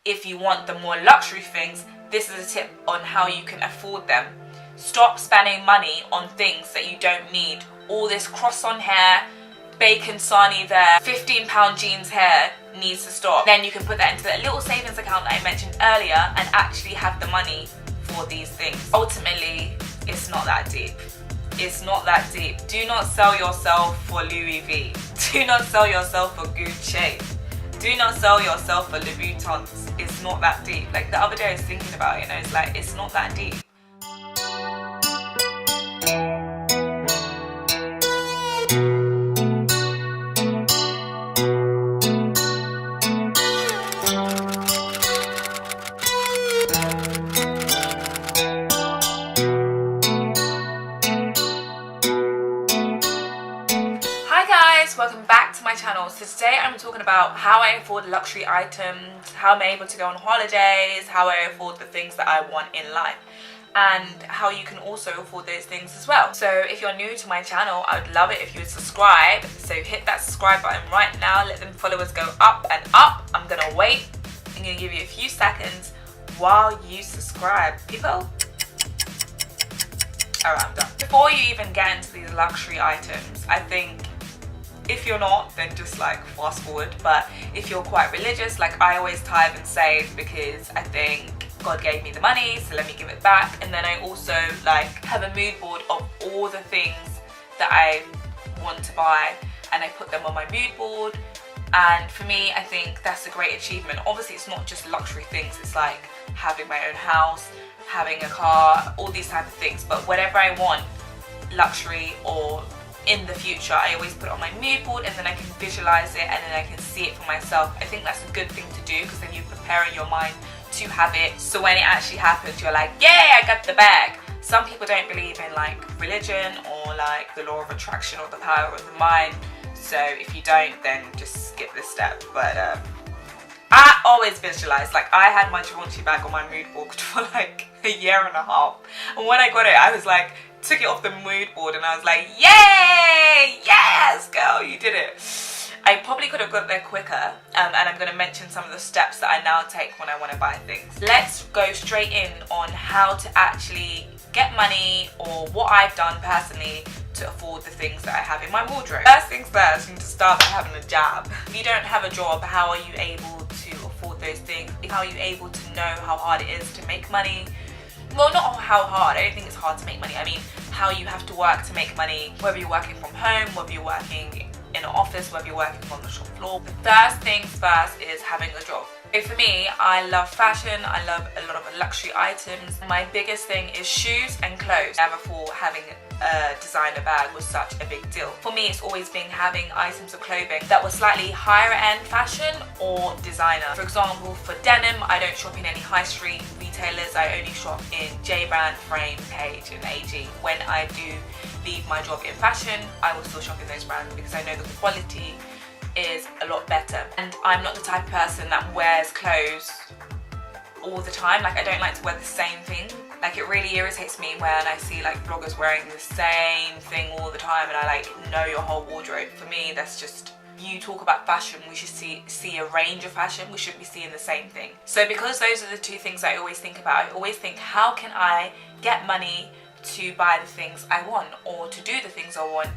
if you want the more luxury things, this is a tip on how you can afford them. Stop spending money on things that you don't need. All this cross-on hair, bacon sarnie there, £15 jeans hair needs to stop. Then you can put that into that little savings account that I mentioned earlier and actually have the money for these things. Ultimately, it's not that deep. It's not that deep. Do not sell yourself for Louis V. Do not sell yourself for Gucci. Do not sell yourself for Louis Vuittons. It's not that deep. Like the other day I was thinking about it and I was like, it's not that deep. Welcome back to my channel. So today I'm talking about how I afford luxury items, how I'm able to go on holidays, how I afford the things that I want in life, and how you can also afford those things as well. So if you're new to my channel, I would love it if you would subscribe. So hit that subscribe button right now. Let them followers go up and up. I'm gonna wait. I'm gonna give you a few seconds while you subscribe, people. Alright, I'm done. Before you even get into these luxury items, I think if you're not, then just like fast forward. But if you're quite religious, like I always tithe and save because I think God gave me the money, so let me give it back. And then I also like have a mood board of all the things that I want to buy and I put them on my mood board. And for me, I think that's a great achievement. Obviously, it's not just luxury things. It's like having my own house, having a car, all these type of things. But whatever I want, luxury or in the future, I always put it on my mood board and then I can visualize it and then I can see it for myself. I think that's a good thing to do because then you're preparing your mind to have it, so when it actually happens you're like, yay, I got the bag. Some people don't believe in like religion or like the law of attraction or the power of the mind, so if you don't, then just skip this step. But I always visualize. Like I had my Givenchy bag on my mood board for like a year and a half, and when I got it I was like, took it off the mood board and I was like, yay, yes girl, you did it. I probably could have got there quicker, and I'm going to mention some of the steps that I now take when I want to buy things. Let's go straight in on how to actually get money, or what I've done personally to afford the things that I have in my wardrobe. First things first, you need to start by having a job. If you don't have a job, how are you able to afford those things? How are you able to know how hard it is to make money? Well, not how hard, I don't think it's hard to make money. I mean, how you have to work to make money, whether you're working from home, whether you're working in an office, whether you're working on the shop floor. The first things first is having a job. So for me, I love fashion, I love a lot of luxury items. My biggest thing is shoes and clothes. Never thought having a designer bag was such a big deal. For me, it's always been having items of clothing that were slightly higher end fashion or designer. For example, for denim, I don't shop in any high street retailers. I only shop in J-Brand, Frame, Page and AG. When I do leave my job in fashion, I will still shop in those brands because I know the quality is a lot better. And I'm not the type of person that wears clothes all the time. Like I don't like to wear the same thing. Like it really irritates me when I see like bloggers wearing the same thing all the time and I like know your whole wardrobe. For me, that's just, you talk about fashion, we should see a range of fashion. We shouldn't be seeing the same thing. So because those are the two things I always think about, I always think, how can I get money to buy the things I want or to do the things I want?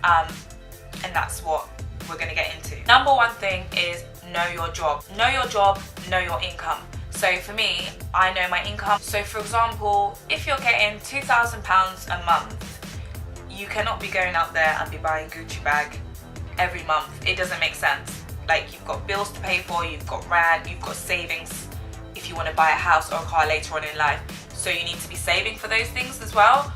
And that's what we're going to get into. Number one thing is know your job. Know your job, know your income. So for me, I know my income. So for example, if you're getting £2,000 a month, you cannot be going out there and be buying Gucci bag every month. It doesn't make sense. Like you've got bills to pay for, you've got rent, you've got savings if you want to buy a house or a car later on in life. So you need to be saving for those things as well.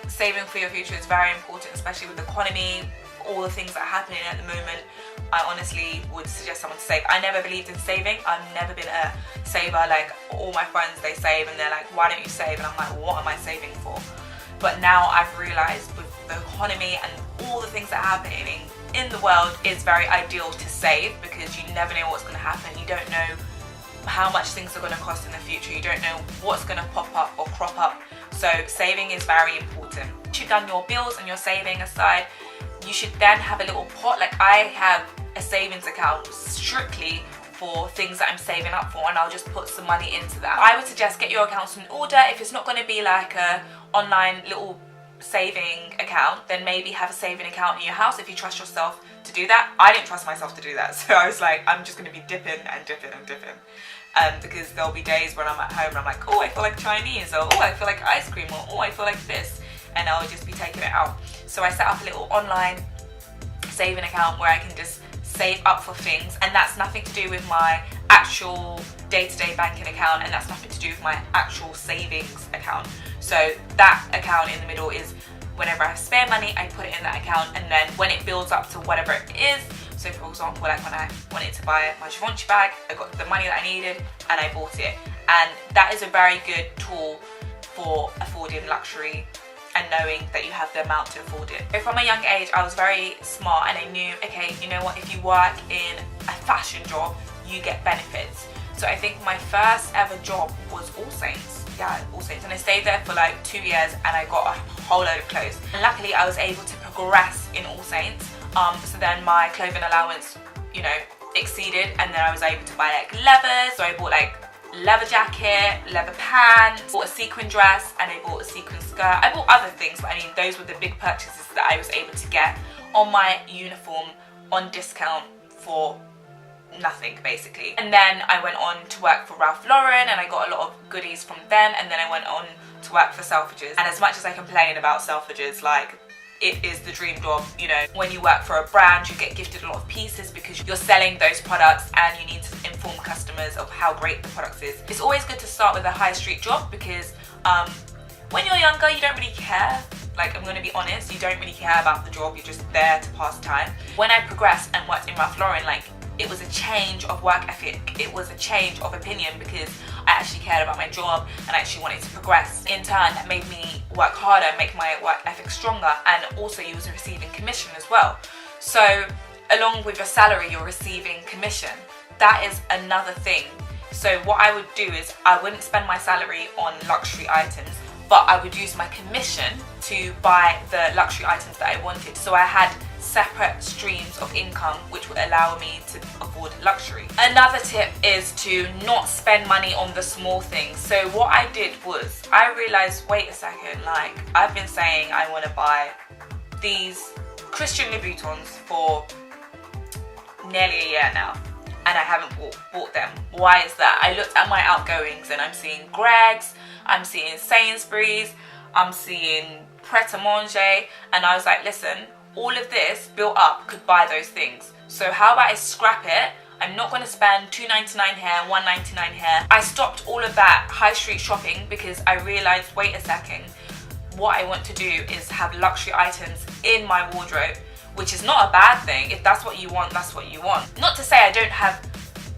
Saving for your future is very important, especially with the economy, all the things that are happening at the moment. I honestly would suggest someone to save. I never believed in saving. I've never been a saver. Like all my friends, they save and they're like, why don't you save? And I'm like, what am I saving for? But now I've realized with the economy and all the things that are happening in the world, it's very ideal to save because you never know what's going to happen. You don't know how much things are going to cost in the future. You don't know what's going to pop up or crop up. So saving is very important. Once you've done your bills and your saving aside, you should then have a little pot. Like I have a savings account strictly for things that I'm saving up for, and I'll just put some money into that. I would suggest get your accounts in order. If it's not going to be like a online little saving account, then maybe have a saving account in your house if you trust yourself to do that. I didn't trust myself to do that, so I was like, I'm just going to be dipping and dipping and dipping. Because there'll be days when I'm at home and I'm like, oh, I feel like Chinese, or oh, I feel like ice cream, or oh, I feel like this, and I'll just be taking it out. So I set up a little online saving account where I can just save up for things, and that's nothing to do with my actual day-to-day banking account, and that's nothing to do with my actual savings account. So that account in the middle is whenever I have spare money, I put it in that account, and then when it builds up to whatever it is, so for example, like when I wanted to buy my Givenchy bag, I got the money that I needed and I bought it. And that is a very good tool for affording luxury and knowing that you have the amount to afford it. So from a young age, I was very smart, and I knew, okay, you know what, if you work in a fashion job, you get benefits. So I think my first ever job was All Saints. Yeah, All Saints. And I stayed there for like 2 years, and I got a whole load of clothes. And luckily I was able to progress in All Saints. So then my clothing allowance, you know, exceeded, and then I was able to buy like leather. So I bought like leather jacket, leather pants, bought a sequin dress, and I bought a sequin skirt. I bought other things, but I mean those were the big purchases that I was able to get on my uniform on discount for nothing basically. And then I went on to work for Ralph Lauren, and I got a lot of goodies from them, and then I went on to work for Selfridges. And as much as I complain about Selfridges, like, it is the dream job. You know, when you work for a brand, you get gifted a lot of pieces because you're selling those products, and you need to inform customers of how great the product is. It's always good to start with a high street job because when you're younger, you don't really care. Like, I'm gonna be honest, you don't really care about the job, you're just there to pass time. When I progressed and worked in Ralph Lauren, like, it was a change of work ethic, it was a change of opinion, because I actually cared about my job and I actually wanted to progress. In turn, that made me work harder, make my work ethic stronger, and also you was receiving commission as well. So along with your salary, you're receiving commission. That is another thing. So what I would do is I wouldn't spend my salary on luxury items, but I would use my commission to buy the luxury items that I wanted. So I had separate streams of income which would allow me to afford luxury. Another tip is to not spend money on the small things. So what I did was I realized, wait a second, like, I've been saying I want to buy these Christian Louboutins for nearly a year now, and I haven't bought them. Why is that? I looked at my outgoings and I'm seeing Greggs, I'm seeing Sainsbury's, I'm seeing Pret a Manger, and I was like, listen, all of this built up could buy those things. So how about I scrap it? I'm not going to spend $2.99 here, $1.99 here. I stopped all of that high street shopping because I realized, wait a second, what I want to do is have luxury items in my wardrobe, which is not a bad thing. If that's what you want, that's what you want. Not to say I don't have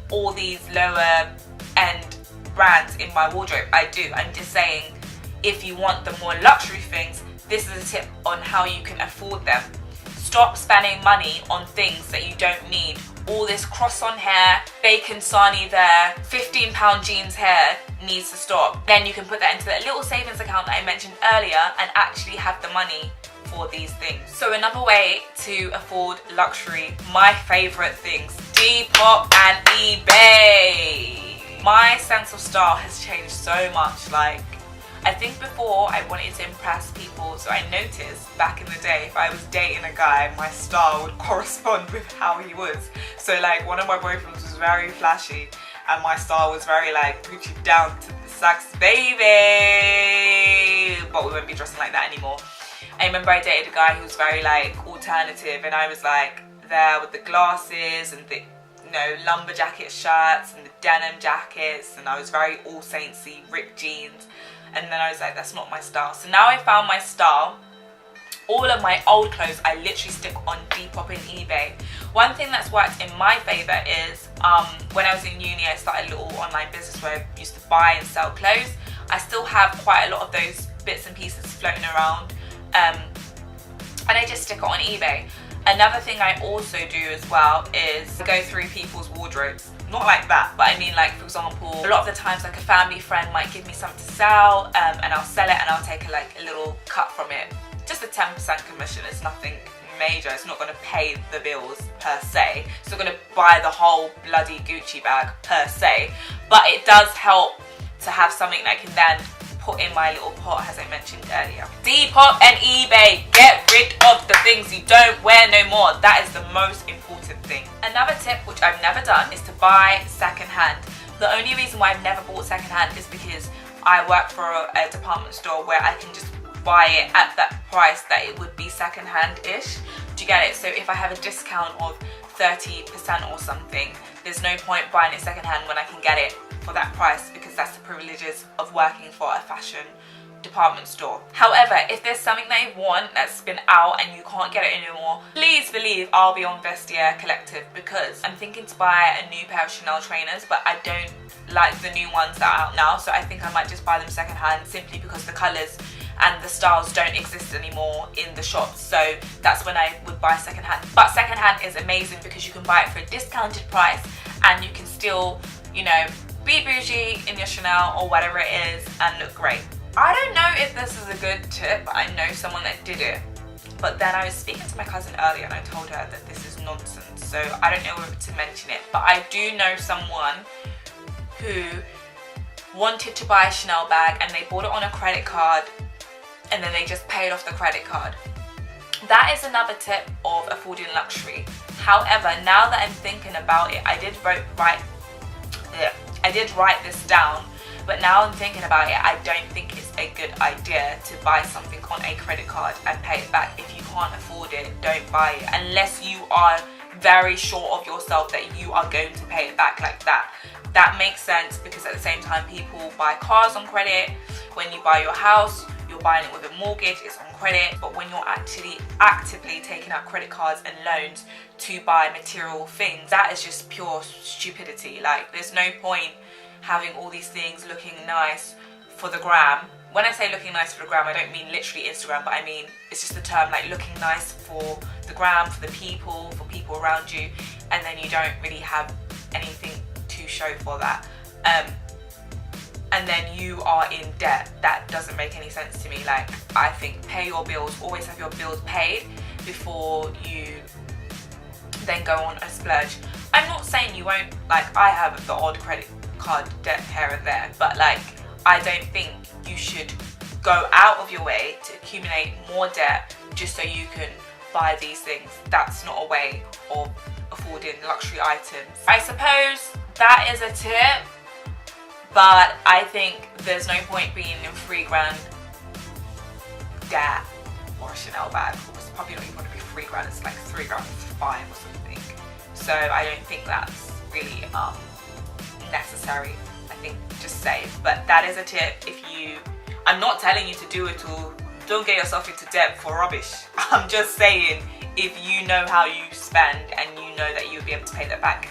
all these lower end brands in my wardrobe. I do. I'm just saying, if you want the more luxury things, this is a tip on how you can afford them. Stop spending money on things that you don't need. All this cross-on hair, bacon sarnie there, £15 jeans hair needs to stop. Then you can put that into that little savings account that I mentioned earlier and actually have the money for these things. So another way to afford luxury, my favorite things, Depop and eBay. My sense of style has changed so much. Like, I think before I wanted to impress people, so I noticed back in the day if I was dating a guy, my style would correspond with how he was. So like, one of my boyfriends was very flashy and my style was very like Gucci down to the socks, baby, but we won't be dressing like that anymore. I remember I dated a guy who was very like alternative, and I was like there with the glasses and the, you know, lumberjacket shirts and the denim jackets, and I was very All Saintsy, ripped jeans. And then I was like, that's not my style. So now I found my style. All of my old clothes I literally stick on Depop and eBay. One thing that's worked in my favour is when I was in uni, I started a little online business where I used to buy and sell clothes. I still have quite a lot of those bits and pieces floating around, and I just stick it on eBay. Another thing I also do as well is go through people's wardrobes. Not like that, but I mean, like, for example, a lot of the times like a family friend might give me something to sell, and I'll sell it and I'll take a little cut from it. Just a 10% commission, it's nothing major. It's not going to pay the bills per se. It's not going to buy the whole bloody Gucci bag per se. But it does help to have something that I can then put in my little pot, as I mentioned earlier. Depop and eBay. Get rid of the things you don't wear no more. That is the most important thing. Another tip, which I've never done, is to buy secondhand. The only reason why I've never bought secondhand is because I work for a department store where I can just buy it at that price that it would be secondhand-ish. Do you get it? So if I have a discount of 30% or something, there's no point buying it secondhand when I can get it for that price, because that's the privileges of working for a fashion department store. However, if there's something that you want that's been out and you can't get it anymore, please believe I'll be on Vestiaire Collective, because I'm thinking to buy a new pair of Chanel trainers, but I don't like the new ones that are out now, so I think I might just buy them secondhand, simply because the colours and the styles don't exist anymore in the shops. So that's when I would buy secondhand. But secondhand is amazing because you can buy it for a discounted price and you can still, you know, be bougie in your Chanel or whatever it is and look great. I don't know if this is a good tip. I know someone that did it, but then I was speaking to my cousin earlier and I told her that this is nonsense, so I don't know whether to mention it. But I do know someone who wanted to buy a Chanel bag and they bought it on a credit card and then they just paid off the credit card. That is another tip of affording luxury. However, now that I'm thinking about it, I did write this down, but now I'm thinking about it, I don't think it's a good idea to buy something on a credit card and pay it back. If you can't afford it, don't buy it, unless you are very sure of yourself that you are going to pay it back like that. That makes sense, because at the same time, people buy cars on credit. When you buy your house, you're buying it with a mortgage, it's on credit. But when you're actually actively taking out credit cards and loans to buy material things, that is just pure stupidity. Like, there's no point having all these things looking nice for the gram. When I say looking nice for the gram, I don't mean literally Instagram, but I mean, it's just the term, like, looking nice for the gram, for the people, for people around you, and then you don't really have anything to show for that. And then you are in debt. That doesn't make any sense to me. Like, I think pay your bills, always have your bills paid before you then go on a splurge. I'm not saying you won't, like, I have the odd credit card debt here and there, but like, I don't think you should go out of your way to accumulate more debt just so you can buy these things. That's not a way of affording luxury items. I suppose that is a tip, but I think there's no point being in £3 debt or a Chanel bag. It's probably not even going to be £3, it's like £3.5 or something. So I don't think that's really necessary. I think just save. But that is a tip. If you, I'm not telling you to do it all. Don't get yourself into debt for rubbish. I'm just saying, if you know how you spend and you know that you'll be able to pay that back,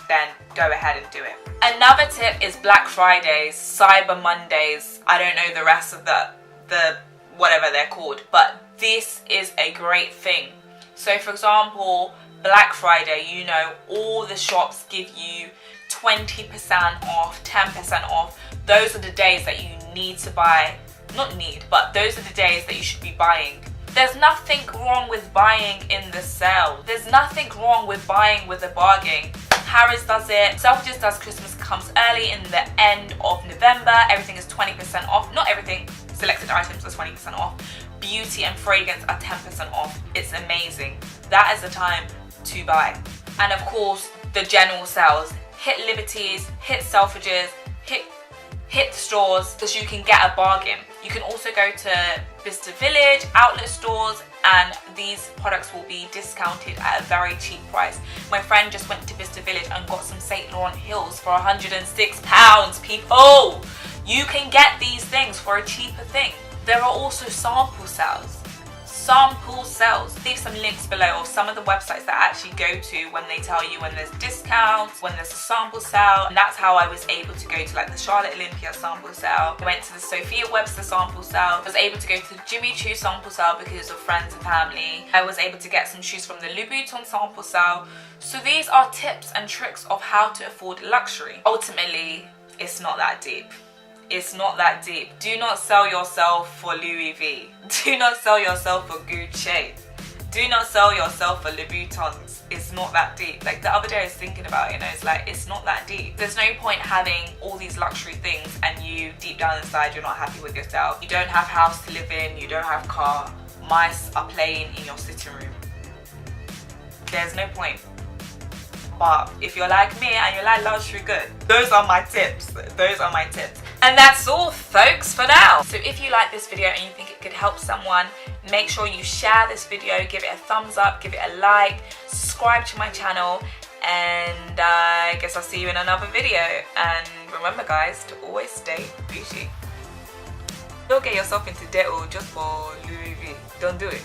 then go ahead and do it. Another tip is Black Fridays, Cyber Mondays. I don't know the rest of the whatever they're called, but this is a great thing. So for example, Black Friday, you know, all the shops give you 20% off, 10% off. Those are the days that you need to buy. Not need, but those are the days that you should be buying. There's nothing wrong with buying in the sale. There's nothing wrong with buying with a bargain. Harrods does it. Selfridges does Christmas comes early in the end of November. Everything is 20% off. Not everything. Selected items are 20% off. Beauty and fragrance are 10% off. It's amazing. That is the time to buy. And of course, the general sales. Hit Liberties, hit Selfridges, hit stores, because you can get a bargain. You can also go to Vista Village, outlet stores, and these products will be discounted at a very cheap price. My friend just went to Vista Village and got some St. Laurent heels for £106. People, you can get these things for a cheaper thing. There are also sample sales. Leave some links below of some of the websites that I actually go to when they tell you when there's discounts, when there's a sample sale. And that's how I was able to go to like the Charlotte Olympia sample sale. I went to the Sophia Webster sample sale. I was able to go to the Jimmy Choo sample sale because of friends and family. I was able to get some shoes from the Louboutin sample sale. So these are tips and tricks of how to afford luxury. Ultimately, it's not that deep. It's not that deep. Do not sell yourself for Louis V. Do not sell yourself for Gucci. Do not sell yourself for Louboutins. It's not that deep. Like the other day I was thinking about it, you know, it's like, it's not that deep. There's no point having all these luxury things and you deep down inside you're not happy with yourself. You don't have house to live in, you don't have car. Mice are playing in your sitting room. There's no point. But if you're like me and you like luxury goods, those are my tips. Those are my tips. And that's all folks for now. So if you like this video and you think it could help someone, make sure you share this video, give it a thumbs up, give it a like, subscribe to my channel, and I guess I'll see you in another video. And remember guys, to always stay bougie. Don't get yourself into debt or just for Louis V. Don't do it.